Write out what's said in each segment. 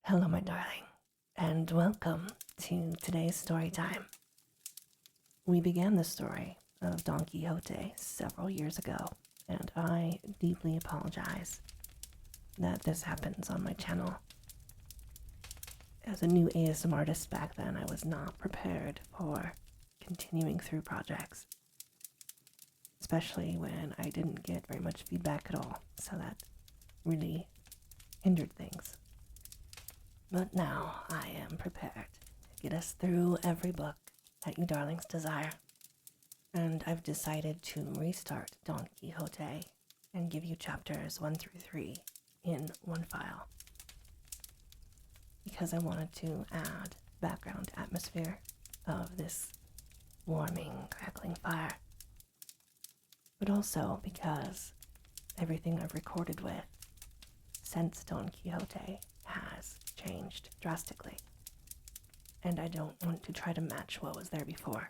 Hello, my darling, and welcome to today's story time. We began the story of Don Quixote several years ago, and I deeply apologize that this happens on my channel. As a new ASMR artist back then, I was not prepared for continuing through projects, especially when I didn't get very much feedback at all, so that really hindered things. But now I am prepared to get us through every book that you darlings desire. And I've decided to restart Don Quixote and give you chapters 1 through 3 in one file, because I wanted to add background atmosphere of this warming, crackling fire. But also because everything I've recorded with since Don Quixote has changed drastically, and I don't want to try to match what was there before.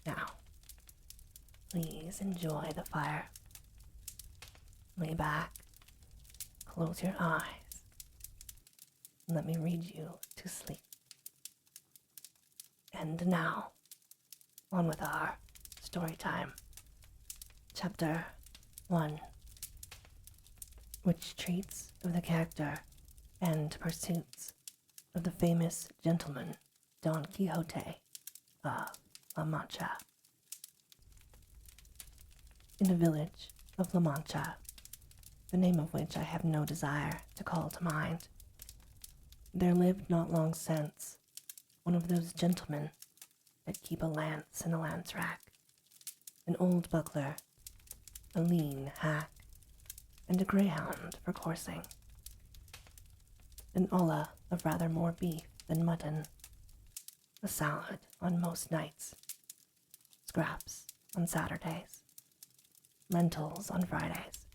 Now, please enjoy the fire. Lay back, close your eyes, and let me read you to sleep. And now, on with our story time. Chapter 1, which treats of the character and pursuits of the famous gentleman Don Quixote of La Mancha. In a village of La Mancha, the name of which I have no desire to call to mind, there lived not long since one of those gentlemen that keep a lance in a lance rack, an old buckler, a lean hack, and a greyhound for coursing, an olla of rather more beef than mutton, a salad on most nights, scraps on Saturdays, lentils on Fridays,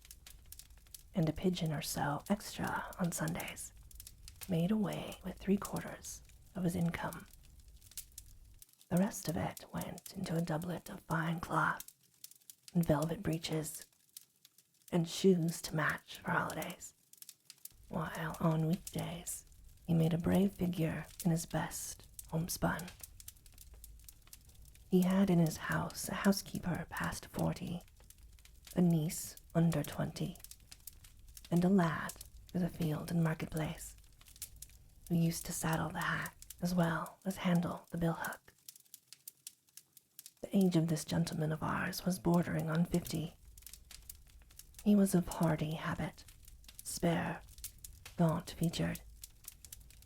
and a pigeon or so extra on Sundays, made away with 3/4 of his income. The rest of it went into a doublet of fine cloth and velvet breeches, and shoes to match for holidays, while on weekdays he made a brave figure in his best homespun. He had in his house a housekeeper past 40, a niece under 20, and a lad for the field and marketplace, who used to saddle the hack as well as handle the billhook. The age of this gentleman of ours was bordering on 50. He was of hardy habit, spare, gaunt-featured,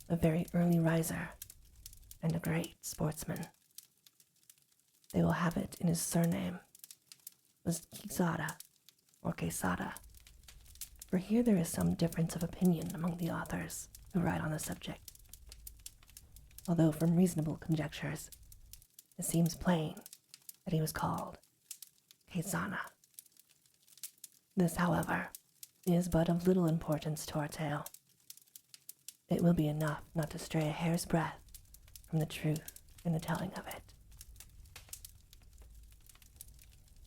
a very early riser, and a great sportsman. They will have it in his surname was Quixote or Quesada, for here there is some difference of opinion among the authors who write on the subject, although from reasonable conjectures it seems plain that he was called Quesana. This, however, is but of little importance to our tale. It will be enough not to stray a hair's breadth from the truth in the telling of it.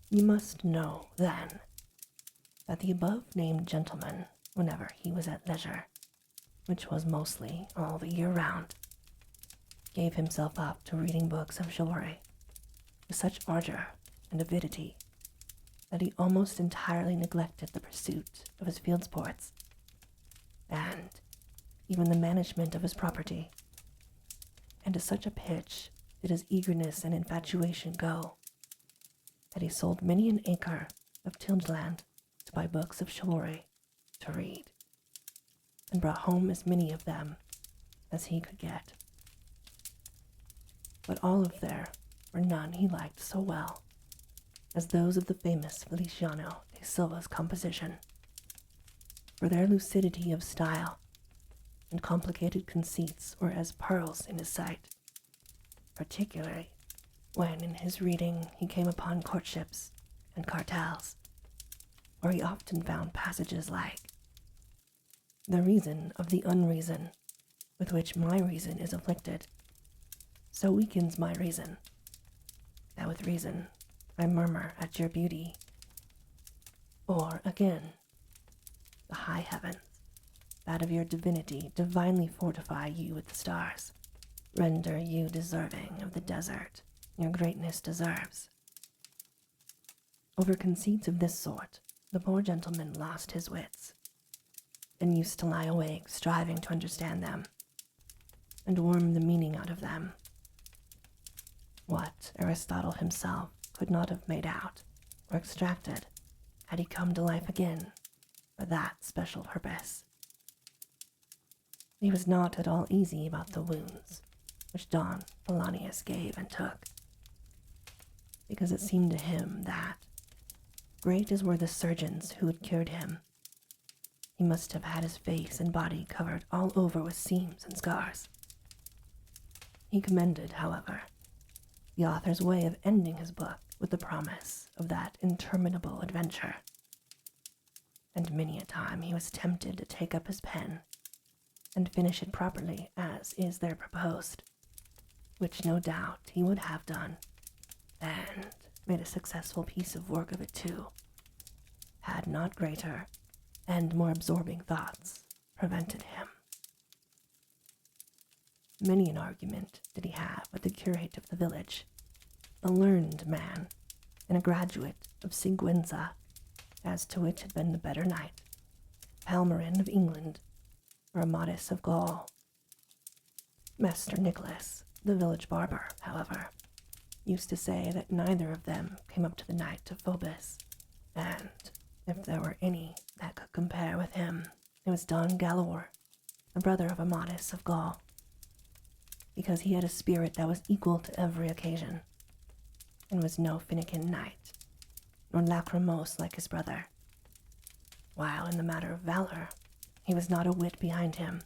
You must know, then, that the above-named gentleman, whenever he was at leisure, which was mostly all the year round, gave himself up to reading books of chivalry with such ardor and avidity that he almost entirely neglected the pursuit of his field sports, and even the management of his property, and to such a pitch did his eagerness and infatuation go, that he sold many an acre of tilled land to buy books of chivalry to read, and brought home as many of them as he could get. But all of there were none he liked so well as those of the famous Feliciano de Silva's composition, for their lucidity of style and complicated conceits were as pearls in his sight, particularly when in his reading he came upon courtships and cartels, where he often found passages like, "The reason of the unreason with which my reason is afflicted, so weakens my reason, that with reason I murmur at your beauty." Or again, the high heavens, that of your divinity divinely fortify you with the stars, render you deserving of the desert your greatness deserves. Over conceits of this sort, the poor gentleman lost his wits, and used to lie awake striving to understand them, and worm the meaning out of them. What Aristotle himself could not have made out or extracted had he come to life again for that special purpose. He was not at all easy about the wounds which Don Polonius gave and took, because it seemed to him that, great as were the surgeons who had cured him, he must have had his face and body covered all over with seams and scars. He commended, however, the author's way of ending his book with the promise of that interminable adventure, and many a time he was tempted to take up his pen and finish it properly as is there proposed, which no doubt he would have done, and made a successful piece of work of it too, had not greater and more absorbing thoughts prevented him. Many an argument did he have with the curate of the village, a learned man and a graduate of Siguenza, as to which had been the better knight, Palmerin of England or Amadis of Gaul. Master Nicholas, the village barber, however, used to say that neither of them came up to the knight of Phoebus, and if there were any that could compare with him, it was Don Galaor, the brother of Amadis of Gaul, because he had a spirit that was equal to every occasion, and was no finikin knight, nor lachrymose like his brother, while in the matter of valor he was not a whit behind him.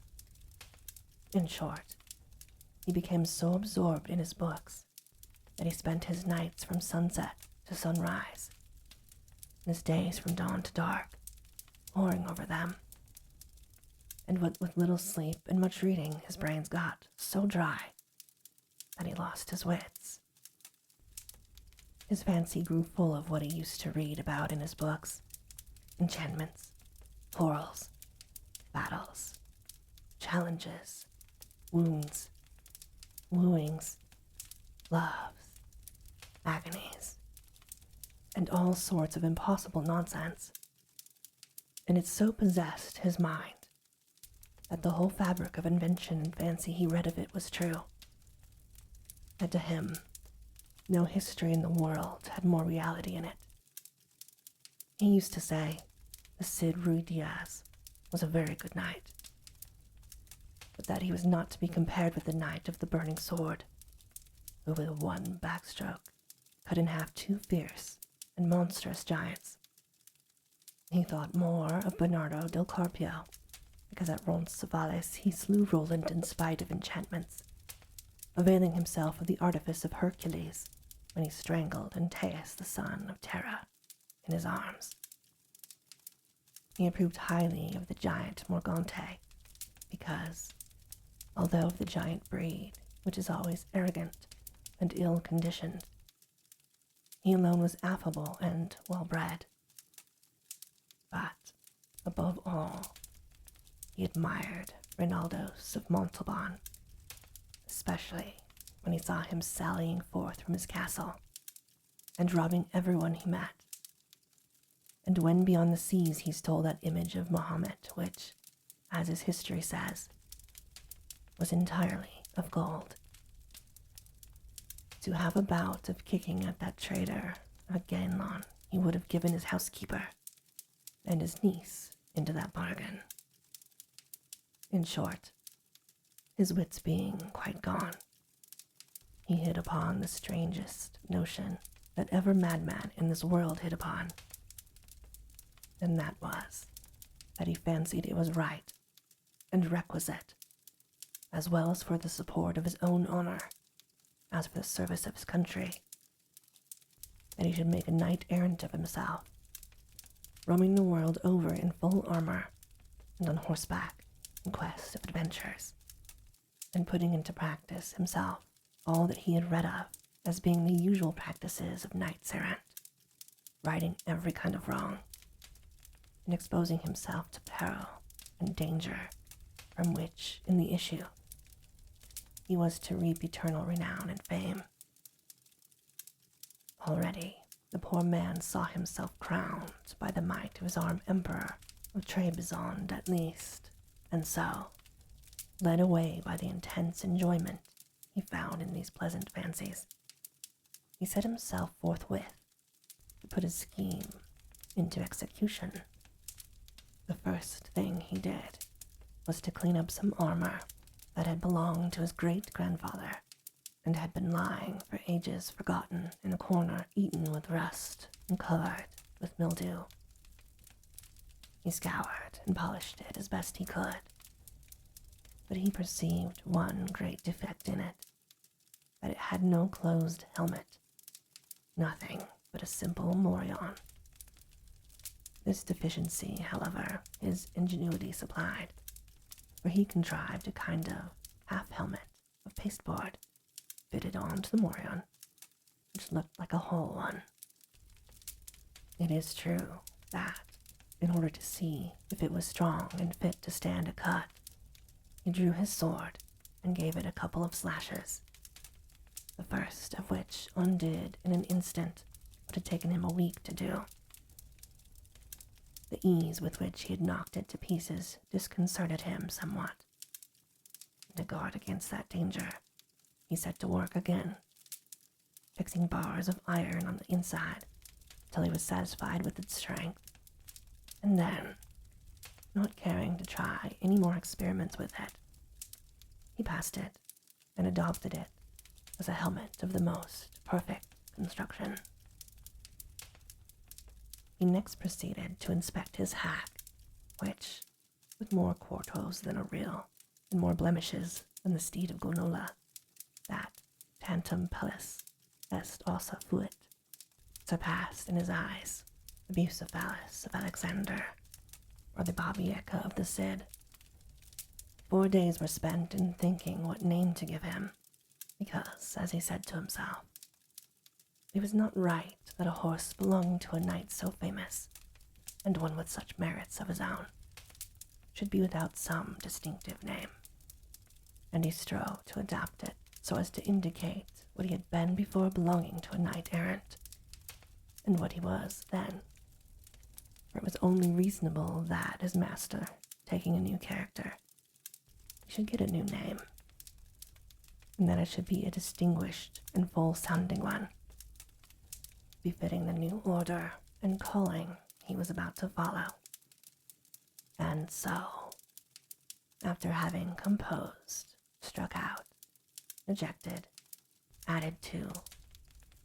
In short, he became so absorbed in his books that he spent his nights from sunset to sunrise, and his days from dawn to dark, poring over them. And what with little sleep and much reading, his brains got so dry that he lost his wits. His fancy grew full of what he used to read about in his books: enchantments, quarrels, battles, challenges, wounds, wooings, loves, agonies, and all sorts of impossible nonsense. And it so possessed his mind that the whole fabric of invention and fancy he read of it was true, that to him no history in the world had more reality in it. He used to say the Cid Ruy-Diaz was a very good knight, but that he was not to be compared with the knight of the burning sword, who with one backstroke cut in half two fierce and monstrous giants. He thought more of Bernardo del Carpio, because at Roncesvalles he slew Roland in spite of enchantments, availing himself of the artifice of Hercules when he strangled Antaeus the son of Terra in his arms. He approved highly of the giant Morgante, because, although of the giant breed, which is always arrogant and ill-conditioned, he alone was affable and well-bred. But, above all, he admired Rinaldos of Montalban, especially when he saw him sallying forth from his castle and robbing everyone he met, and when beyond the seas he stole that image of Mahomet which, as his history says, was entirely of gold. To have a bout of kicking at that traitor of a Ganelon, he would have given his housekeeper and his niece into that bargain. In short, his wits being quite gone, he hit upon the strangest notion that ever madman in this world hit upon, and that was that he fancied it was right and requisite, as well as for the support of his own honor as for the service of his country, that he should make a knight-errant of himself, roaming the world over in full armor and on horseback in quest of adventures, and putting into practice himself all that he had read of as being the usual practices of knights-errant, righting every kind of wrong, and exposing himself to peril and danger from which, in the issue, he was to reap eternal renown and fame. Already, the poor man saw himself crowned by the might of his armed emperor of Trebizond at least, and so, led away by the intense enjoyment he found in these pleasant fancies, he set himself forthwith to put his scheme into execution. The first thing he did was to clean up some armor that had belonged to his great-grandfather and had been lying for ages forgotten in a corner, eaten with rust and covered with mildew. He scoured and polished it as best he could, but he perceived one great defect in it, that it had no closed helmet, nothing but a simple morion. This deficiency, however, his ingenuity supplied, for he contrived a kind of half-helmet of pasteboard fitted onto the morion, which looked like a whole one. It is true that, in order to see if it was strong and fit to stand a cut, he drew his sword and gave it a couple of slashes, the first of which undid in an instant what had taken him a week to do. The ease with which he had knocked it to pieces disconcerted him somewhat. To guard against that danger, he set to work again, fixing bars of iron on the inside till he was satisfied with its strength, and then, not caring to try any more experiments with it, he passed it and adopted it as a helmet of the most perfect construction. He next proceeded to inspect his hack, which, with more quartos than a real, and more blemishes than the steed of Gonola, that tantum pellis est ossa fuit, surpassed in his eyes the Bucephalus of Alexander, or the Babieca of the Cid. 4 days were spent in thinking what name to give him, because, as he said to himself, it was not right that a horse belonging to a knight so famous, and one with such merits of his own, should be without some distinctive name, and he strove to adapt it so as to indicate what he had been before belonging to a knight-errant, and what he was then, for it was only reasonable that his master, taking a new character, he should get a new name, and that it should be a distinguished and full-sounding one, befitting the new order and calling he was about to follow. And so, after having composed, struck out, ejected, added to,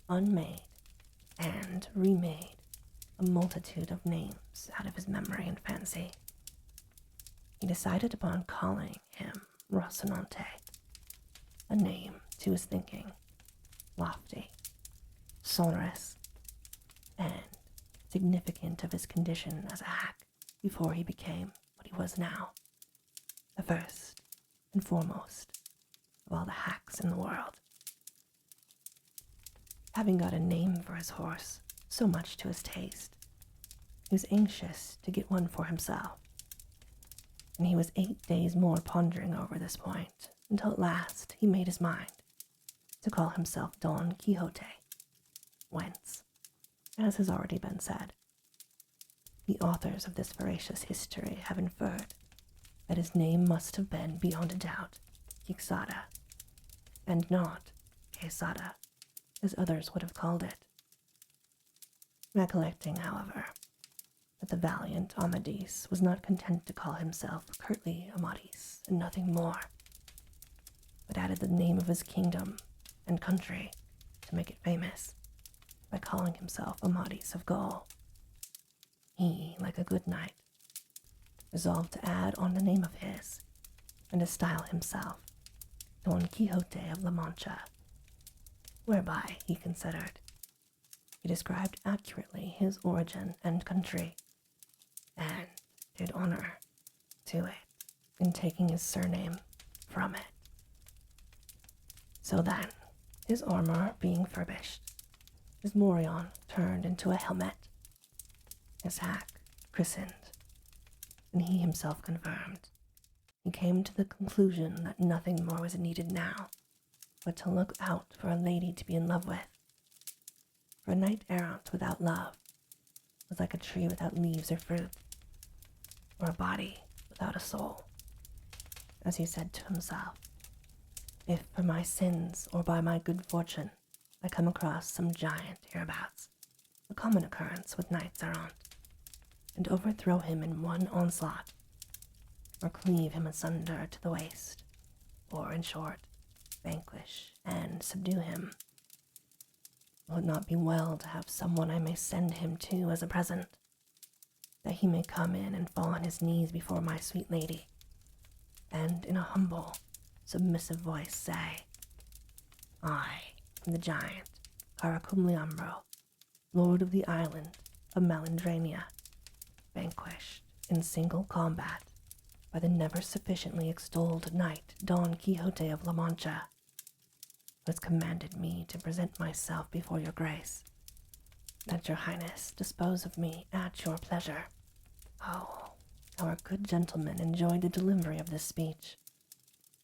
unmade, and remade a multitude of names out of his memory and fancy, he decided upon calling him Rocinante, a name, to his thinking, lofty, sonorous, and significant of his condition as a hack before he became what he was now, the first and foremost of all the hacks in the world. Having got a name for his horse so much to his taste, he was anxious to get one for himself, and he was 8 days more pondering over this point, until at last he made his mind to call himself Don Quixote, whence, as has already been said, the authors of this veracious history have inferred that his name must have been, beyond a doubt, Quixote, and not Quesada, as others would have called it. Recollecting, however, that the valiant Amadis was not content to call himself curtly Amadis and nothing more, but added the name of his kingdom and country to make it famous by calling himself Amadis of Gaul, he, like a good knight, resolved to add on the name of his and to style himself Don Quixote of La Mancha, whereby, he considered, he described accurately his origin and country, and did honor to it in taking his surname from it. So then, his armor being furbished, his morion turned into a helmet, his hack christened, and he himself confirmed. He came to the conclusion that nothing more was needed now but to look out for a lady to be in love with. For a knight-errant without love was like a tree without leaves or fruit, or a body without a soul. As he said to himself, if for my sins or by my good fortune I come across some giant hereabouts, a common occurrence with knights-errant, and overthrow him in one onslaught, or cleave him asunder to the waist, or, in short, vanquish and subdue him, will it not be well to have someone I may send him to as a present, that he may come in and fall on his knees before my sweet lady, and in a humble, submissive voice say, I am the giant Caracumliambro, lord of the island of Malandrania, vanquished in single combat by the never sufficiently extolled knight Don Quixote of La Mancha, who has commanded me to present myself before your grace, that your highness dispose of me at your pleasure. Oh, our good gentleman enjoyed the delivery of this speech,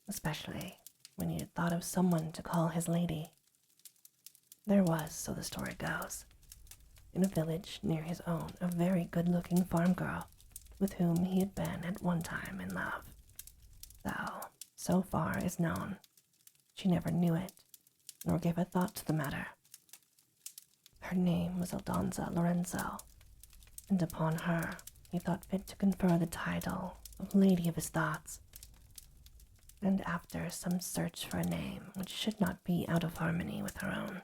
especially when he had thought of someone to call his lady. There was, so the story goes, in a village near his own, a very good-looking farm girl with whom he had been at one time in love, though, so far is known, she never knew it, nor gave a thought to the matter. Her name was Aldonza Lorenzo, and upon her he thought fit to confer the title of Lady of his Thoughts. And after some search for a name which should not be out of harmony with her own,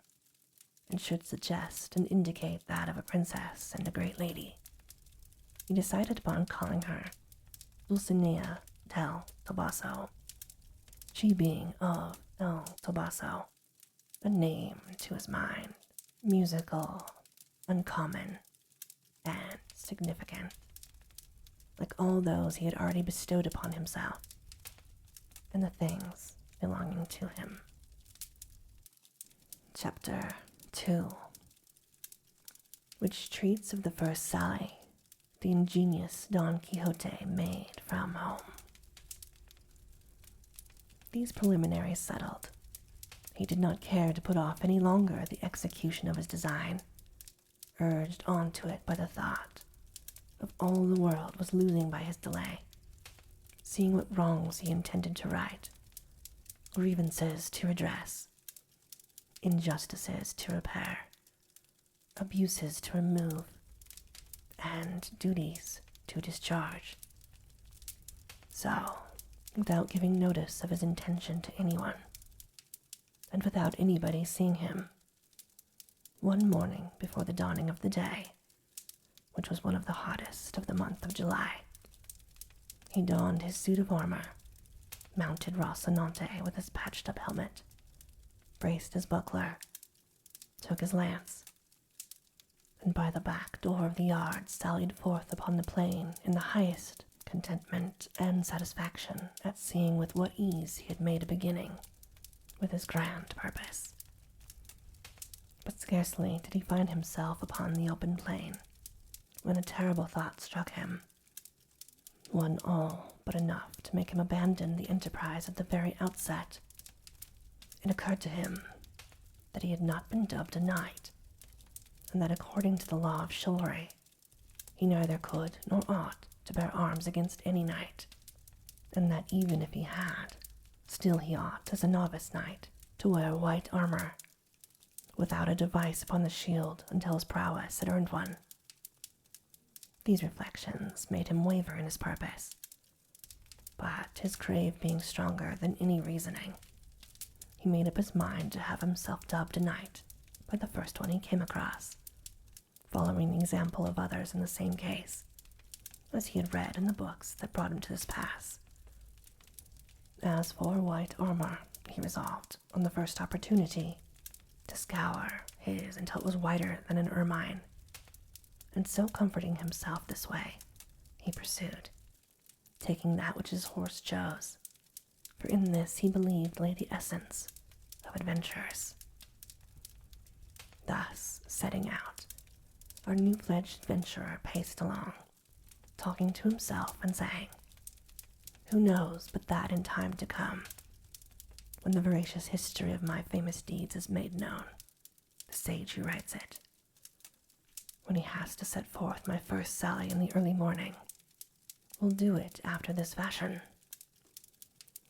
and should suggest and indicate that of a princess and a great lady, he decided upon calling her Dulcinea del Toboso, she being of El Toboso, a name to his mind musical, uncommon, and significant, like all those he had already bestowed upon himself, and the things belonging to him. Chapter 2, which treats of the first sally the ingenious Don Quixote made from home. These preliminaries settled, he did not care to put off any longer the execution of his design, urged on to it by the thought of all the world was losing by his delay, seeing what wrongs he intended to right, grievances to redress, injustices to repair, abuses to remove, and duties to discharge. So, without giving notice of his intention to anyone, and without anybody seeing him, one morning before the dawning of the day, which was one of the hottest of the month of July, he donned his suit of armor, mounted Rocinante with his patched-up helmet, braced his buckler, took his lance, and by the back door of the yard sallied forth upon the plain in the highest contentment and satisfaction at seeing with what ease he had made a beginning with his grand purpose. But scarcely did he find himself upon the open plain when a terrible thought struck him, one all but enough to make him abandon the enterprise at the very outset. It occurred to him that he had not been dubbed a knight, and that according to the law of chivalry, he neither could nor ought to bear arms against any knight, and that even if he had, still he ought, as a novice knight, to wear white armor, without a device upon the shield until his prowess had earned one. These reflections made him waver in his purpose, but his crave being stronger than any reasoning, he made up his mind to have himself dubbed a knight by the first one he came across, following the example of others in the same case, as he had read in the books that brought him to this pass. As for white armor, he resolved, on the first opportunity, to scour his until it was whiter than an ermine, and so comforting himself this way, he pursued, taking that which his horse chose, for in this he believed lay the essence of adventures. Thus, setting out, our new-fledged adventurer paced along, talking to himself and saying, "Who knows but that in time to come, when the veracious history of my famous deeds is made known, the sage who writes it, when he has to set forth my first sally in the early morning, will do it after this fashion."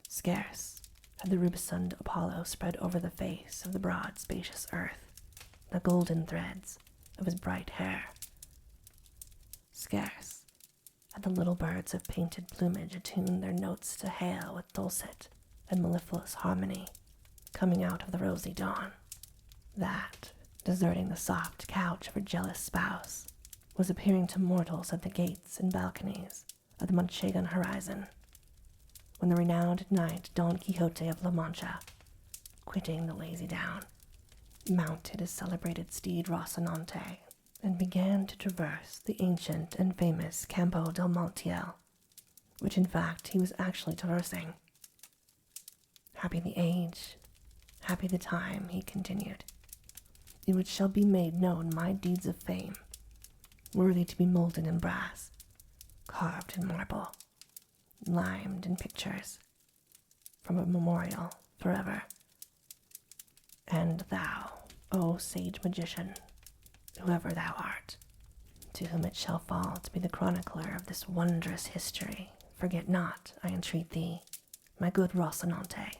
Scarce had the rubicund Apollo spread over the face of the broad, spacious earth the golden threads of his bright hair. Scarce had the little birds of painted plumage attuned their notes to hail with dulcet and mellifluous harmony coming out of the rosy dawn, that, deserting the soft couch of her jealous spouse, was appearing to mortals at the gates and balconies of the Manchegan horizon, when the renowned knight Don Quixote of La Mancha, quitting the lazy down, mounted his celebrated steed Rocinante and began to traverse the ancient and famous Campo del Montiel, which in fact he was actually traversing. "Happy the age, happy the time," he continued, "in which shall be made known my deeds of fame, worthy to be molded in brass, carved in marble, limed in pictures, from a memorial forever. And thou, O sage magician, whoever thou art, to whom it shall fall to be the chronicler of this wondrous history, forget not, I entreat thee, my good Rocinante,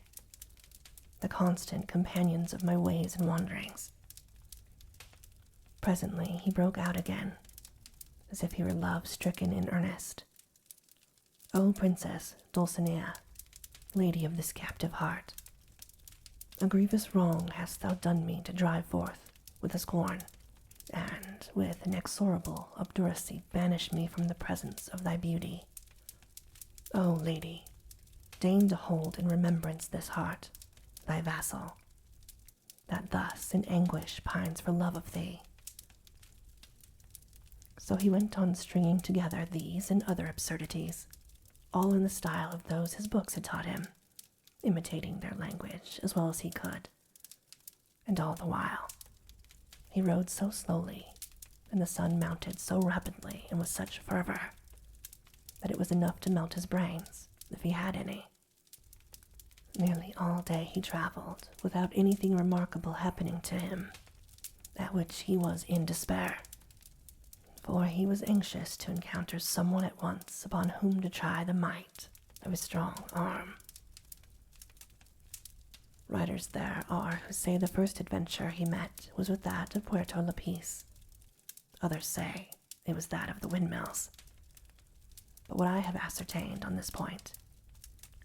the constant companions of my ways and wanderings." Presently he broke out again, as if he were love-stricken in earnest. "O Princess Dulcinea, lady of this captive heart, a grievous wrong hast thou done me to drive forth with a scorn, and with inexorable obduracy banish me from the presence of thy beauty. O lady, deign to hold in remembrance this heart, thy vassal, that thus in anguish pines for love of thee." So he went on stringing together these and other absurdities, all in the style of those his books had taught him, imitating their language as well as he could. And all the while, he rode so slowly, and the sun mounted so rapidly and with such fervor, that it was enough to melt his brains, if he had any. Nearly all day he traveled without anything remarkable happening to him, at which he was in despair, for he was anxious to encounter someone at once upon whom to try the might of his strong arm. Writers there are who say the first adventure he met was with that of Puerto La Peace. Others say it was that of the windmills. But what I have ascertained on this point,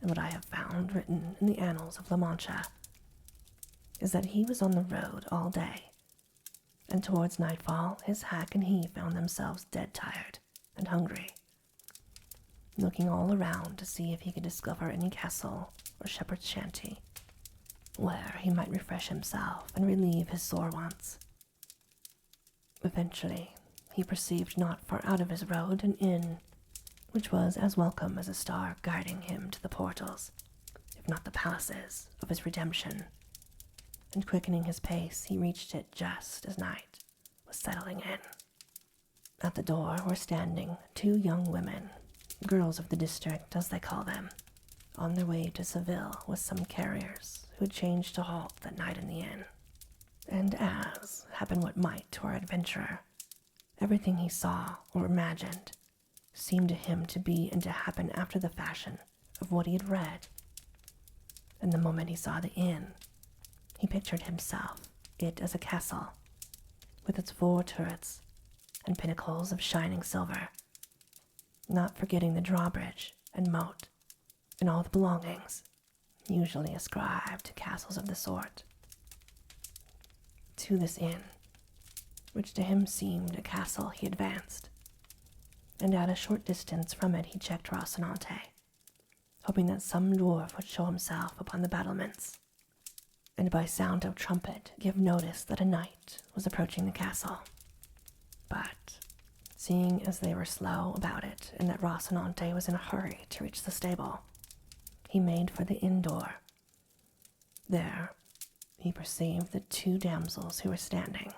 and what I have found written in the annals of La Mancha, is that he was on the road all day, and towards nightfall his hack and he found themselves dead tired and hungry, looking all around to see if he could discover any castle or shepherd's shanty where he might refresh himself and relieve his sore wants. Eventually, he perceived not far out of his road an inn, which was as welcome as a star guiding him to the portals, if not the palaces, of his redemption, and quickening his pace, he reached it just as night was settling in. At the door were standing 2 young women, girls of the district as they call them, on their way to Seville with some carriers who had changed to halt that night in the inn. And as, happen what might to our adventurer, everything he saw or imagined seemed to him to be and to happen after the fashion of what he had read. And the moment he saw the inn, he pictured himself it as a castle, with its 4 turrets and pinnacles of shining silver, not forgetting the drawbridge and moat and all the belongings usually ascribed to castles of the sort. To this inn, which to him seemed a castle, he advanced, and at a short distance from it he checked Rocinante, hoping that some dwarf would show himself upon the battlements, and by sound of trumpet give notice that a knight was approaching the castle. But, seeing as they were slow about it, and that Rocinante was in a hurry to reach the stable, he made for the inn door. There, he perceived the 2 damsels who were standing,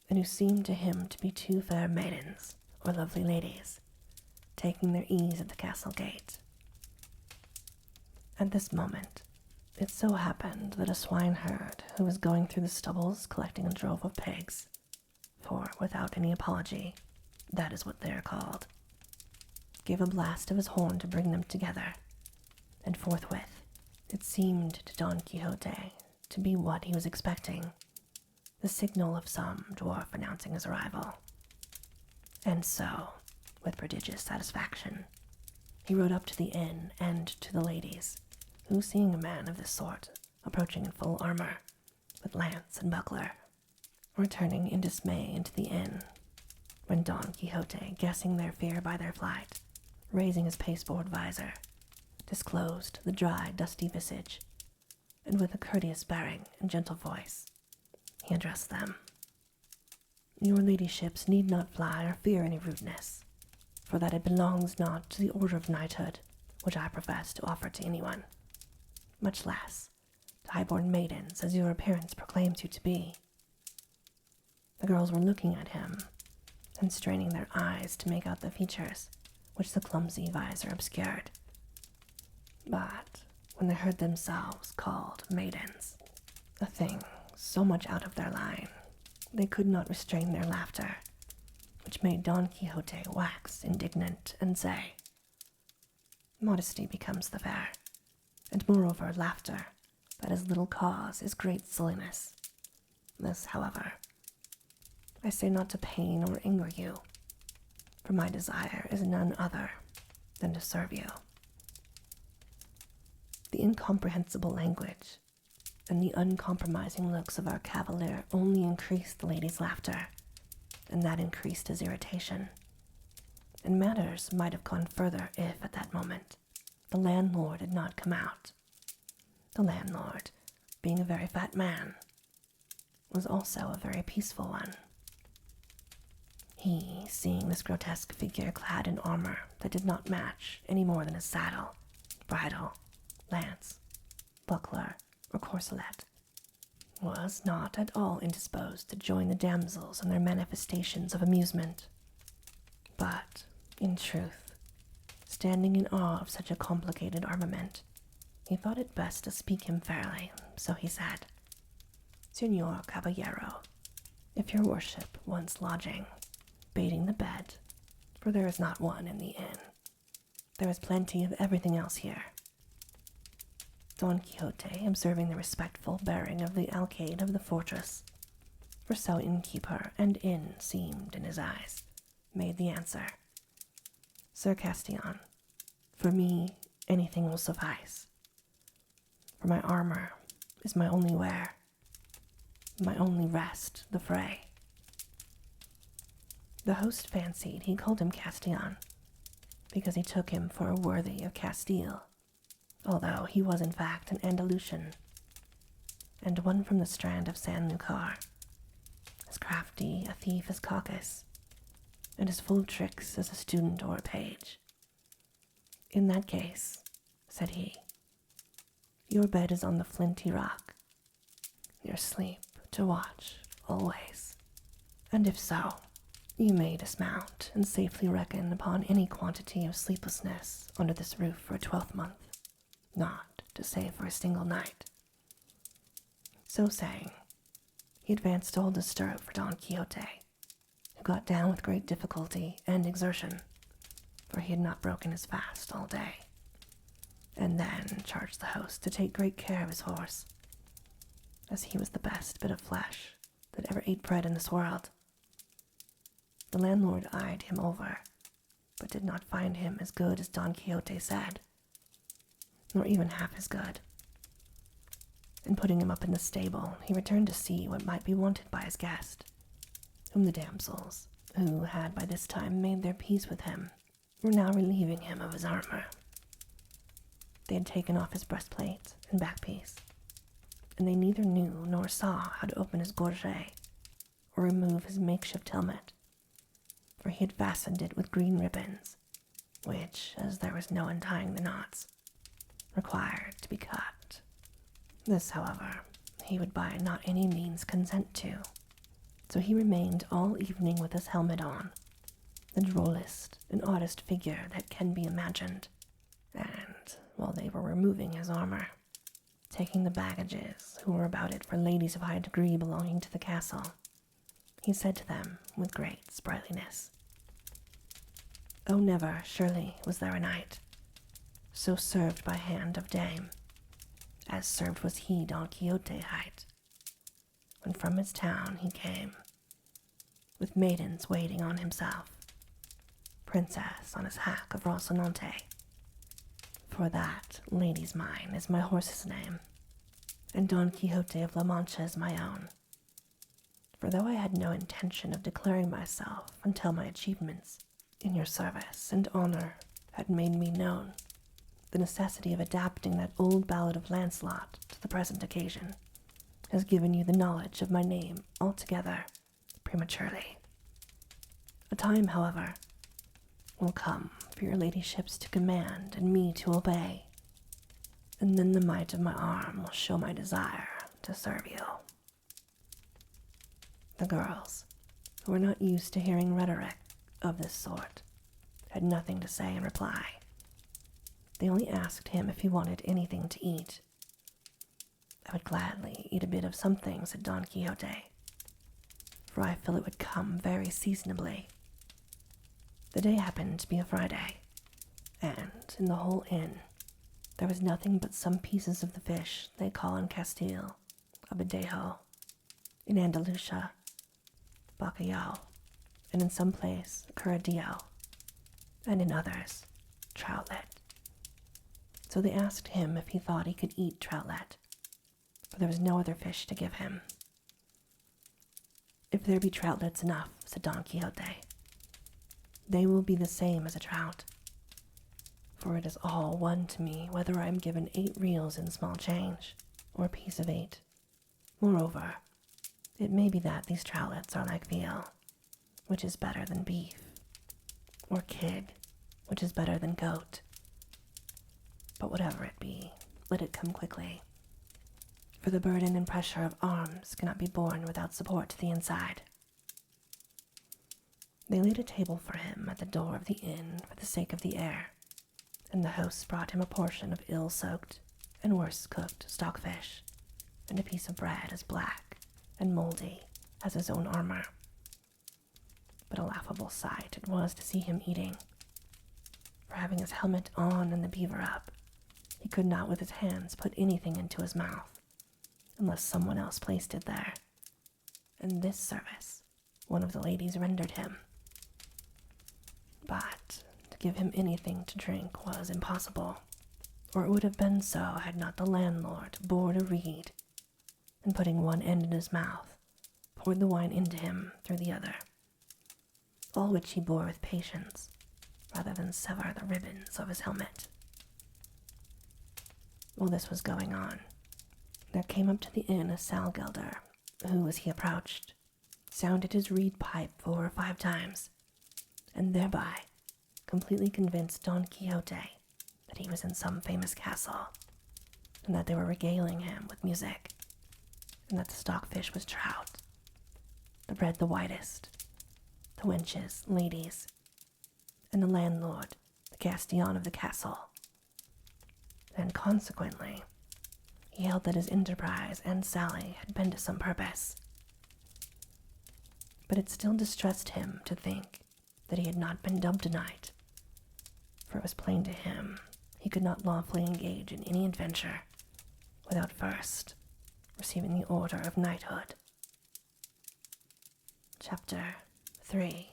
and who seemed to him to be 2 fair maidens, or lovely ladies, taking their ease at the castle gate. At this moment, it so happened that a swineherd who was going through the stubbles collecting a drove of pigs, for without any apology, that is what they are called, gave a blast of his horn to bring them together, and forthwith it seemed to Don Quixote to be what he was expecting, the signal of some dwarf announcing his arrival. And so, with prodigious satisfaction, he rode up to the inn and to the ladies, who, seeing a man of this sort approaching in full armor, with lance and buckler, were turning in dismay into the inn, when Don Quixote, guessing their fear by their flight, raising his pasteboard visor, disclosed the dry, dusty visage, and with a courteous bearing and gentle voice, he addressed them. "Your ladyships need not fly or fear any rudeness, for that it belongs not to the order of knighthood which I profess to offer to anyone, much less to high-born maidens as your appearance proclaims you to be." The girls were looking at him and straining their eyes to make out the features which the clumsy visor obscured. But when they heard themselves called maidens, a thing so much out of their line, they could not restrain their laughter, which made Don Quixote wax indignant and say, "Modesty becomes the fair, and moreover laughter that has little cause is great silliness. This, however, I say not to pain or anger you, for my desire is none other than to serve you." The incomprehensible language and the uncompromising looks of our cavalier only increased the lady's laughter, and that increased his irritation. And matters might have gone further if, at that moment, the landlord had not come out. The landlord, being a very fat man, was also a very peaceful one. He, seeing this grotesque figure clad in armor that did not match any more than his saddle, bridle, lance, buckler, or corselet, was not at all indisposed to join the damsels in their manifestations of amusement. But, in truth, standing in awe of such a complicated armament, he thought it best to speak him fairly, so he said, "Señor Caballero, if your worship wants lodging, baiting the bed, for there is not one in the inn, there is plenty of everything else here." Don Quixote, observing the respectful bearing of the alcayde of the fortress, for so innkeeper and inn seemed in his eyes, made the answer, "Sir Castillon, for me anything will suffice, for my armor is my only wear, my only rest the fray." The host fancied he called him Castillon, because he took him for a worthy of Castile, although he was in fact an Andalusian, and one from the strand of San Lucar, as crafty a thief as Caucus, and as full of tricks as a student or a page. "In that case," said he, "your bed is on the flinty rock, your sleep to watch always, and if so, you may dismount and safely reckon upon any quantity of sleeplessness under this roof for a 12-month, not to say for a single night." So saying, he advanced to hold a stirrup for Don Quixote, who got down with great difficulty and exertion, for he had not broken his fast all day, and then charged the host to take great care of his horse, as he was the best bit of flesh that ever ate bread in this world. The landlord eyed him over, but did not find him as good as Don Quixote said, nor even half as good. And putting him up in the stable, he returned to see what might be wanted by his guest, whom the damsels, who had by this time made their peace with him, were now relieving him of his armor. They had taken off his breastplate and backpiece, and they neither knew nor saw how to open his gorget or remove his makeshift helmet, for he had fastened it with green ribbons, which, as there was no untying the knots, required to be cut. This, however, he would by not any means consent to, so he remained all evening with his helmet on, the drollest and oddest figure that can be imagined, and while they were removing his armor, taking the baggages who were about it for ladies of high degree belonging to the castle, he said to them with great sprightliness, "Oh, never, surely, was there a knight so served by hand of dame, as served was he Don Quixote hight, when from his town he came, with maidens waiting on himself, princess on his hack of Rocinante. For that, lady's mine, is my horse's name, and Don Quixote of La Mancha is my own. For though I had no intention of declaring myself until my achievements in your service and honor had made me known, the necessity of adapting that old ballad of Lancelot to the present occasion has given you the knowledge of my name altogether prematurely. A time, however, will come for your ladyships to command and me to obey, and then the might of my arm will show my desire to serve you." The girls, who were not used to hearing rhetoric of this sort, had nothing to say in reply. They only asked him if he wanted anything to eat. "I would gladly eat a bit of something," said Don Quixote, "for I feel it would come very seasonably." The day happened to be a Friday, and in the whole inn there was nothing but some pieces of the fish they call in Castile a badejo, in Andalusia bacalhau, and in some place curradillo, and in others troutlet. So they asked him if he thought he could eat troutlet, for there was no other fish to give him. "If there be troutlets enough," said Don Quixote, "they will be the same as a trout, for it is all one to me whether I am given 8 reals in small change, or a piece of 8. Moreover, it may be that these troutlets are like veal, which is better than beef, or kid, which is better than goat. But whatever it be, let it come quickly, for the burden and pressure of arms cannot be borne without support to the inside." They laid a table for him at the door of the inn for the sake of the air, and the host brought him a portion of ill-soaked and worse-cooked stockfish, and a piece of bread as black and mouldy as his own armor. But a laughable sight it was to see him eating, for having his helmet on and the beaver up, he could not with his hands put anything into his mouth, unless someone else placed it there, and this service one of the ladies rendered him. But to give him anything to drink was impossible, or it would have been so had not the landlord bored a reed, and putting one end in his mouth, poured the wine into him through the other, all which he bore with patience, rather than sever the ribbons of his helmet. While this was going on, there came up to the inn a salgelder, who, as he approached, sounded his reed pipe 4 or 5 times, and thereby completely convinced Don Quixote that he was in some famous castle, and that they were regaling him with music, and that the stockfish was trout, the bread the whitest, the wenches ladies, and the landlord the Gastion of the castle, and consequently he held that his enterprise and sally had been to some purpose. But it still distressed him to think that he had not been dubbed a knight, for it was plain to him he could not lawfully engage in any adventure without first receiving the order of knighthood. Chapter 3,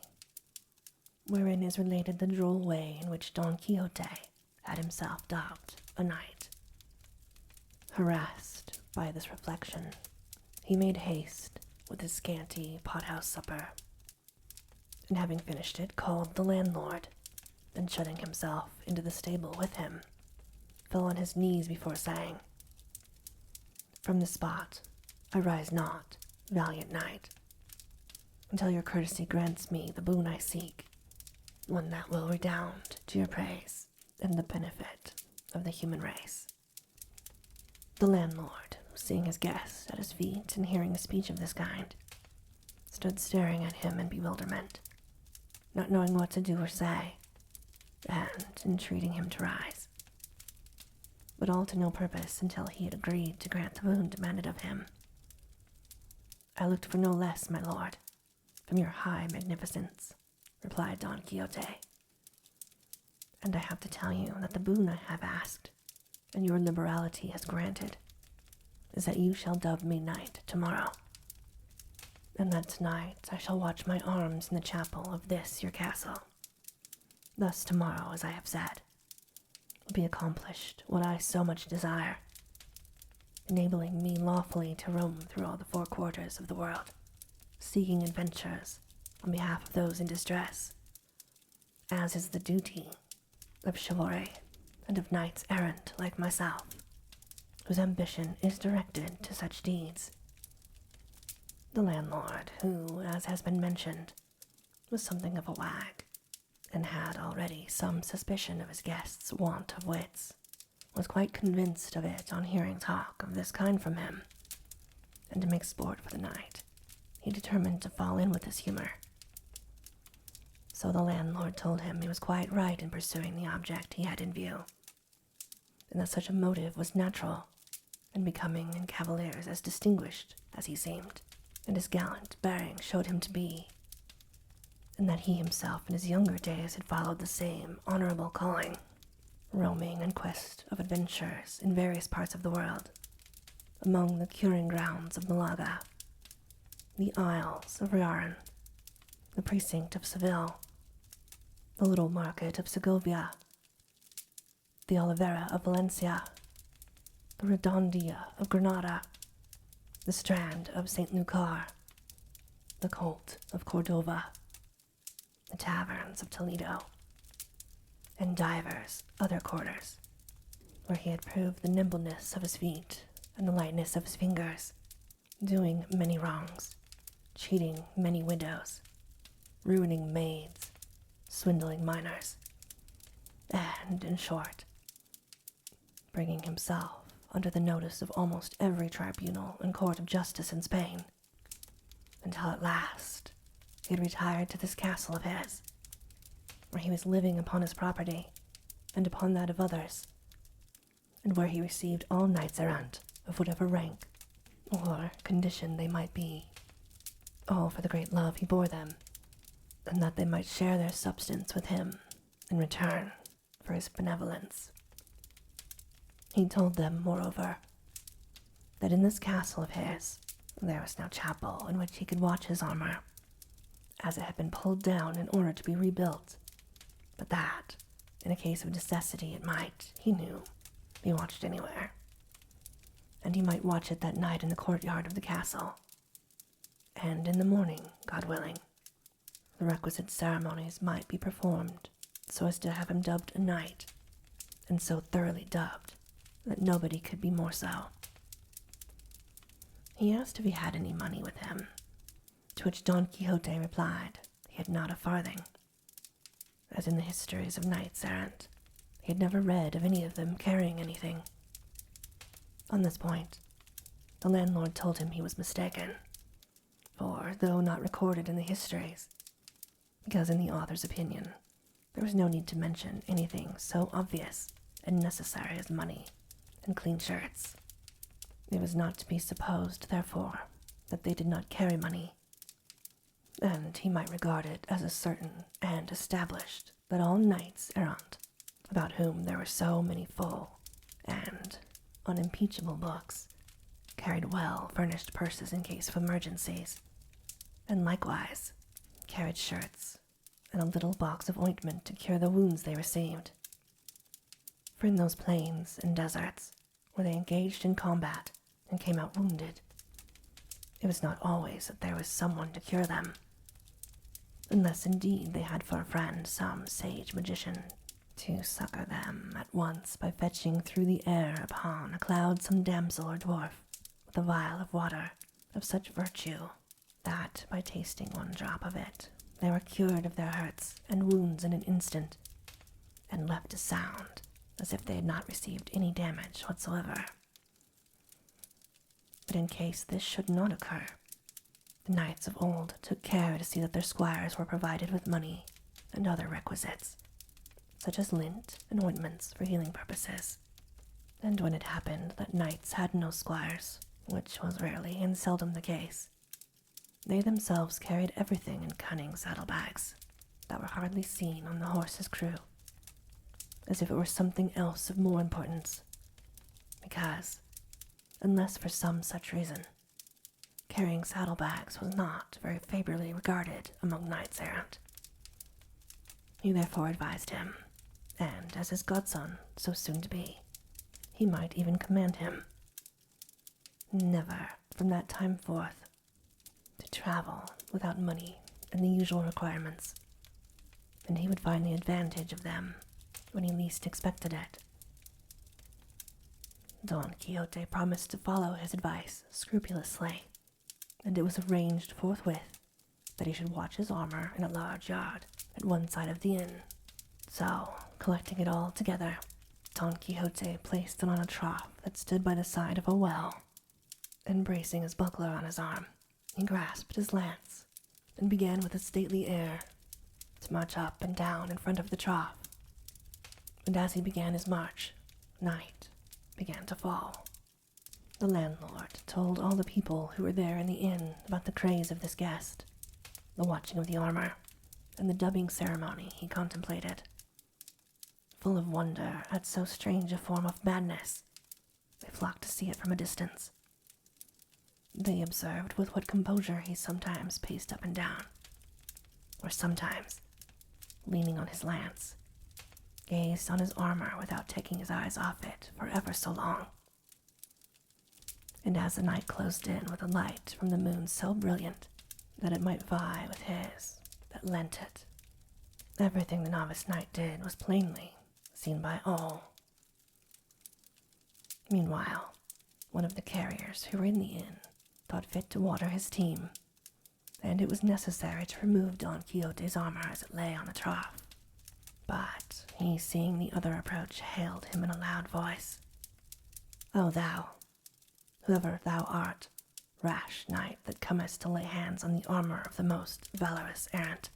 wherein is related the droll way in which Don Quixote had himself dubbed a knight. Harassed by this reflection, he made haste with his scanty pothouse supper, and having finished it, called the landlord, and shutting himself into the stable with him, fell on his knees before saying, "From this spot I rise not, valiant knight, until your courtesy grants me the boon I seek, one that will redound to your praise and the benefit of the human race." The landlord, seeing his guest at his feet and hearing a speech of this kind, stood staring at him in bewilderment, not knowing what to do or say, and entreating him to rise. But all to no purpose until he had agreed to grant the boon demanded of him. "I looked for no less, my lord, from your high magnificence," replied Don Quixote. "And I have to tell you that the boon I have asked, and your liberality has granted, is that you shall dub me knight tomorrow, and that tonight I shall watch my arms in the chapel of this your castle. Thus tomorrow, as I have said, will be accomplished what I so much desire, enabling me lawfully to roam through all the four quarters of the world, seeking adventures on behalf of those in distress, as is the duty of chivalry and of knights errant like myself, whose ambition is directed to such deeds." The landlord, who, as has been mentioned, was something of a wag, and had already some suspicion of his guest's want of wits, was quite convinced of it on hearing talk of this kind from him, and to make sport for the night, he determined to fall in with his humor. So the landlord told him he was quite right in pursuing the object he had in view, and that such a motive was natural and becoming in cavaliers as distinguished as he seemed, and his gallant bearing showed him to be, and that he himself in his younger days had followed the same honorable calling, roaming in quest of adventures in various parts of the world, among the curing grounds of Malaga, the Isles of Riaran, the precinct of Seville, the little market of Segovia, the Oliveira of Valencia, the Redondia of Granada, the Strand of St. Lucar, the Colt of Cordova, the taverns of Toledo, and divers other quarters, where he had proved the nimbleness of his feet and the lightness of his fingers, doing many wrongs, cheating many widows, ruining maids, swindling minors, and, in short, bringing himself under the notice of almost every tribunal and court of justice in Spain, until at last he had retired to this castle of his, where he was living upon his property and upon that of others, and where he received all knights errant of whatever rank or condition they might be, all for the great love he bore them, and that they might share their substance with him in return for his benevolence. He told them, moreover, that in this castle of his there was no chapel in which he could watch his armor, as it had been pulled down in order to be rebuilt, but that, in a case of necessity, it might, he knew, be watched anywhere, and he might watch it that night in the courtyard of the castle, and in the morning, God willing, the requisite ceremonies might be performed so as to have him dubbed a knight, and so thoroughly dubbed that nobody could be more so. He asked if he had any money with him, to which Don Quixote replied he had not a farthing, as in the histories of knights errant he had never read of any of them carrying anything. On this point, the landlord told him he was mistaken, for though not recorded in the histories, because in the author's opinion there was no need to mention anything so obvious and necessary as money and clean shirts, it was not to be supposed, therefore, that they did not carry money, and he might regard it as a certain and established that all knights errant, about whom there were so many full and unimpeachable books, carried well-furnished purses in case of emergencies, and likewise carried shirts and a little box of ointment to cure the wounds they received. For in those plains and deserts, where they engaged in combat and came out wounded, it was not always that there was someone to cure them, unless indeed they had for a friend some sage magician to succor them at once by fetching through the air upon a cloud some damsel or dwarf with a vial of water of such virtue that by tasting one drop of it they were cured of their hurts and wounds in an instant, and left as sound as if they had not received any damage whatsoever. But in case this should not occur, the knights of old took care to see that their squires were provided with money and other requisites, such as lint and ointments for healing purposes. And when it happened that knights had no squires, which was rarely and seldom the case, they themselves carried everything in cunning saddlebags that were hardly seen on the horse's crew, as if it were something else of more importance, because, unless for some such reason, carrying saddlebags was not very favorably regarded among knights-errant. He therefore advised him, and as his godson, so soon to be, he might even command him, never, from that time forth, to travel without money and the usual requirements, and he would find the advantage of them when he least expected it. Don Quixote promised to follow his advice scrupulously, and it was arranged forthwith that he should watch his armor in a large yard at one side of the inn. So, collecting it all together, Don Quixote placed it on a trough that stood by the side of a well, and bracing his buckler on his arm, he grasped his lance, and began with a stately air to march up and down in front of the trough. And as he began his march, night began to fall. The landlord told all the people who were there in the inn about the craze of this guest, the watching of the armor, and the dubbing ceremony he contemplated. Full of wonder at so strange a form of madness, they flocked to see it from a distance. They observed with what composure he sometimes paced up and down, or sometimes, leaning on his lance, gazed on his armor without taking his eyes off it for ever so long. And as the night closed in with a light from the moon so brilliant that it might vie with his that lent it, everything the novice knight did was plainly seen by all. Meanwhile, one of the carriers who were in the inn thought fit to water his team, and it was necessary to remove Don Quixote's armor as it lay on the trough. But he, seeing the other approach, hailed him in a loud voice. "O thou, whoever thou art, rash knight that comest to lay hands on the armor of the most valorous errant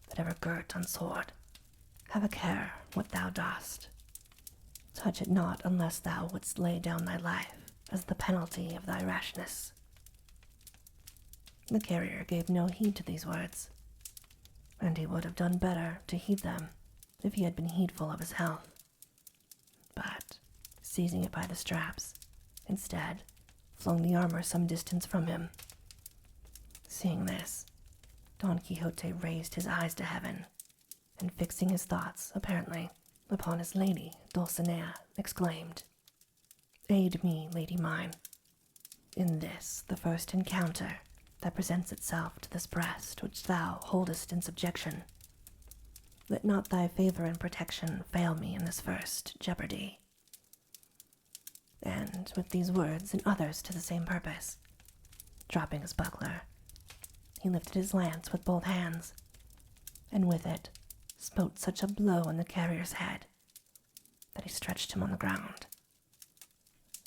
that ever girt on sword, have a care what thou dost. Touch it not unless thou wouldst lay down thy life as the penalty of thy rashness." The carrier gave no heed to these words, and he would have done better to heed them if he had been heedful of his health. But, seizing it by the straps, instead flung the armor some distance from him. Seeing this, Don Quixote raised his eyes to heaven, and fixing his thoughts, apparently, upon his lady Dulcinea, exclaimed, "Aid me, lady mine, in this the first encounter that presents itself to this breast which thou holdest in subjection. Let not thy favor and protection fail me in this first jeopardy." And with these words and others to the same purpose, dropping his buckler, he lifted his lance with both hands, and with it smote such a blow on the carrier's head that he stretched him on the ground,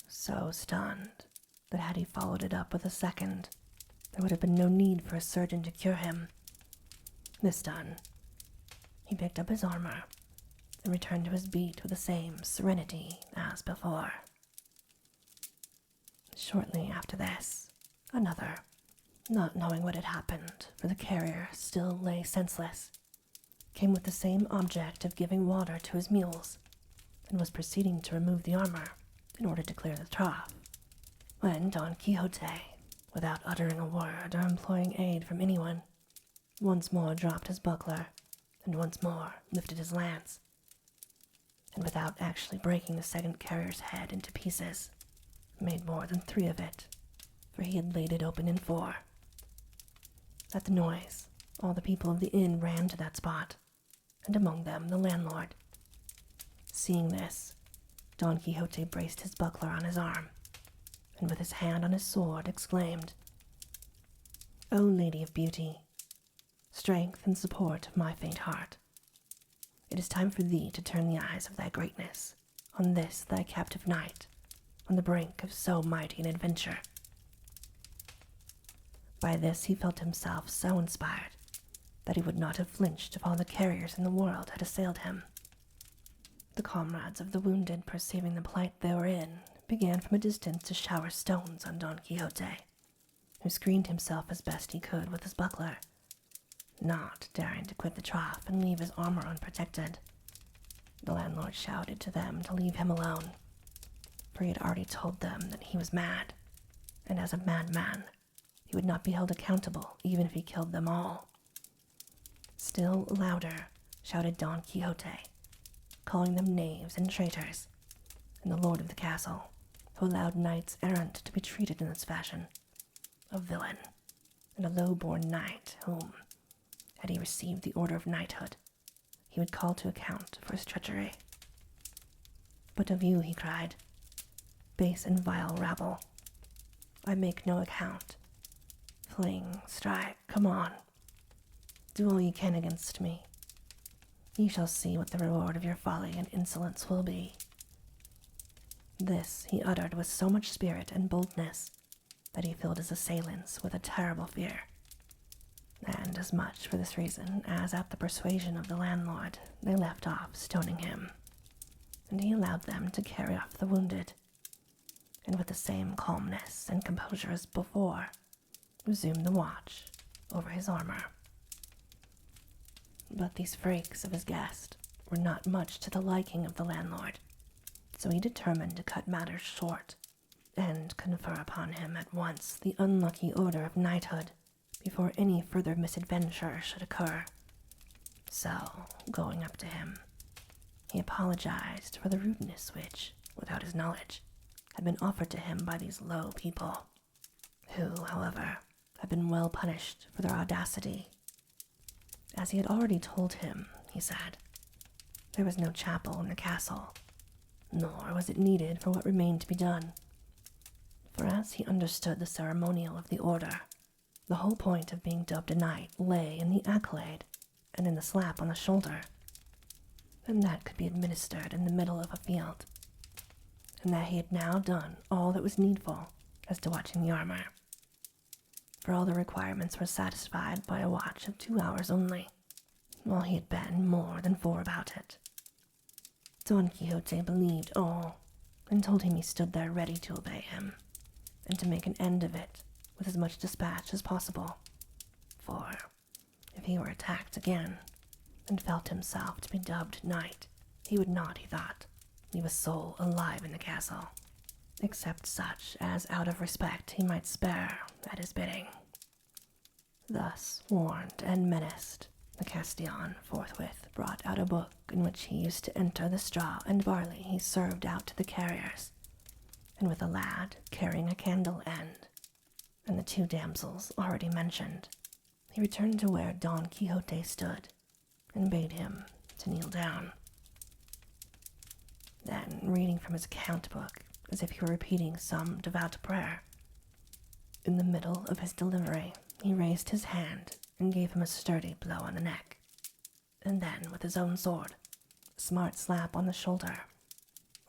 so stunned that had he followed it up with a second, there would have been no need for a surgeon to cure him. This done, he picked up his armor and returned to his beat with the same serenity as before. Shortly after this, another, not knowing what had happened, for the carrier still lay senseless, came with the same object of giving water to his mules, and was proceeding to remove the armor in order to clear the trough, when Don Quixote, without uttering a word or imploring aid from anyone, once more dropped his buckler, and once more lifted his lance, and without actually breaking the second carrier's head into pieces, made more than 3 of it, for he had laid it open in 4. At the noise, all the people of the inn ran to that spot, and among them the landlord. Seeing this, Don Quixote braced his buckler on his arm, and with his hand on his sword exclaimed, "O Lady of Beauty, strength and support of my faint heart, it is time for thee to turn the eyes of thy greatness on this thy captive knight, on the brink of so mighty an adventure." By this he felt himself so inspired that he would not have flinched if all the carriers in the world had assailed him. The comrades of the wounded, perceiving the plight they were in, began from a distance to shower stones on Don Quixote, who screened himself as best he could with his buckler, not daring to quit the trough and leave his armor unprotected. The landlord shouted to them to leave him alone, for he had already told them that he was mad, and as a madman, he would not be held accountable even if he killed them all. Still louder shouted Don Quixote, calling them knaves and traitors, and the lord of the castle, who allowed knights errant to be treated in this fashion, a villain, and a low-born knight whom, had he received the order of knighthood, he would call to account for his treachery. But of you, he cried, base and vile rabble, I make no account. Fling, strike, come on. Do all ye can against me. Ye shall see what the reward of your folly and insolence will be. This he uttered with so much spirit and boldness that he filled his assailants with a terrible fear, and as much for this reason as at the persuasion of the landlord they left off stoning him, and he allowed them to carry off the wounded, and with the same calmness and composure as before, resumed the watch over his armor. But these freaks of his guest were not much to the liking of the landlord, so he determined to cut matters short, and confer upon him at once the unlucky order of knighthood before any further misadventure should occur. So, going up to him, he apologized for the rudeness which, without his knowledge, had been offered to him by these low people, who, however, had been well punished for their audacity. As he had already told him, he said, there was no chapel in the castle, nor was it needed for what remained to be done. For as he understood the ceremonial of the order, the whole point of being dubbed a knight lay in the accolade and in the slap on the shoulder, and that could be administered in the middle of a field, and that he had now done all that was needful as to watching the armor, for all the requirements were satisfied by a watch of 2 hours only, while he had been more than 4 about it. Don Quixote believed all, and told him he stood there ready to obey him, and to make an end of it with as much dispatch as possible, for if he were attacked again, and felt himself to be dubbed knight, he would not, he thought, leave a soul alive in the castle, except such as out of respect he might spare at his bidding. Thus warned and menaced, the Castellan forthwith brought out a book in which he used to enter the straw and barley he served out to the carriers, and with a lad carrying a candle end, and the 2 damsels already mentioned, he returned to where Don Quixote stood, and bade him to kneel down. Then, reading from his account book, as if he were repeating some devout prayer, in the middle of his delivery, he raised his hand and gave him a sturdy blow on the neck, and then, with his own sword, a smart slap on the shoulder,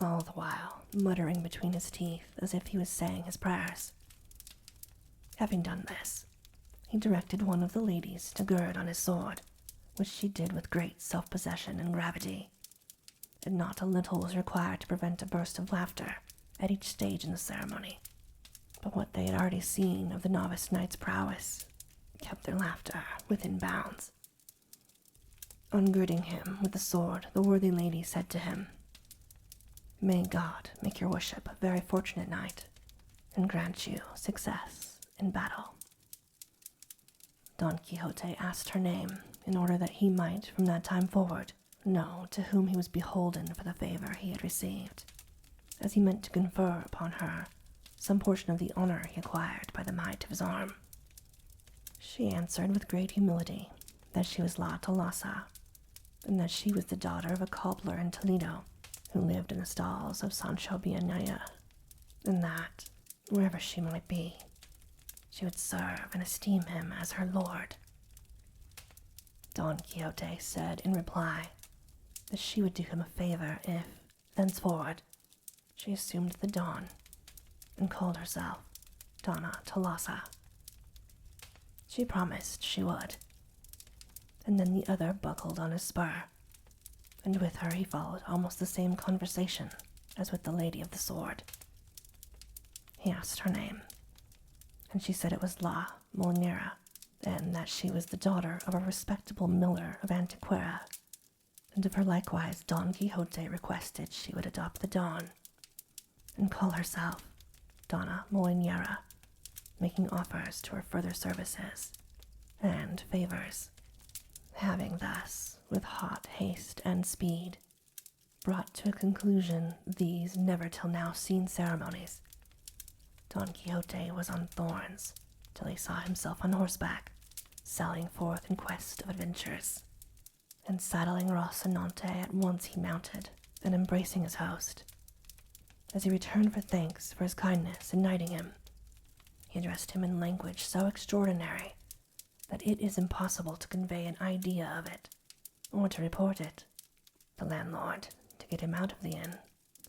all the while muttering between his teeth as if he was saying his prayers. Having done this, he directed one of the ladies to gird on his sword, which she did with great self-possession and gravity, and not a little was required to prevent a burst of laughter at each stage in the ceremony. But what they had already seen of the novice knight's prowess kept their laughter within bounds. Ungirding him with the sword, the worthy lady said to him, "May God make your worship a very fortunate knight, and grant you success in battle." Don Quixote asked her name, in order that he might, from that time forward, know to whom he was beholden for the favor he had received, as he meant to confer upon her some portion of the honor he acquired by the might of his arm. She answered with great humility that she was La Tolosa, and that she was the daughter of a cobbler in Toledo, who lived in the stalls of Sancho Bienaya, and that, wherever she might be, she would serve and esteem him as her lord. Don Quixote said in reply that she would do him a favor if, thenceforward, she assumed the Don and called herself Donna Tolosa. She promised she would, and then the other buckled on his spur, and with her he followed almost the same conversation as with the lady of the sword. He asked her name, and she said it was La Molinera, and that she was the daughter of a respectable miller of Antequera, and of her likewise Don Quixote requested she would adopt the Don, and call herself Donna Molinera, making offers to her further services and favors, having thus, with hot haste and speed, brought to a conclusion these never till now seen ceremonies. Don Quixote was on thorns till he saw himself on horseback, sallying forth in quest of adventures, and saddling Rocinante at once he mounted, and embracing his host. As he returned for thanks for his kindness in knighting him, he addressed him in language so extraordinary that it is impossible to convey an idea of it, or to report it. The landlord, to get him out of the inn,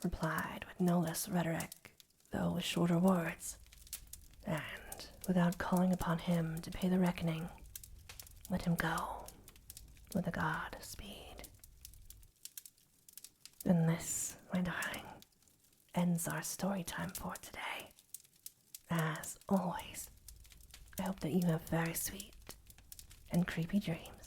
replied with no less rhetoric, though with shorter words, and, without calling upon him to pay the reckoning, let him go with a God-speed. And this, my darling, ends our story time for today. As always, I hope that you have very sweet and creepy dreams.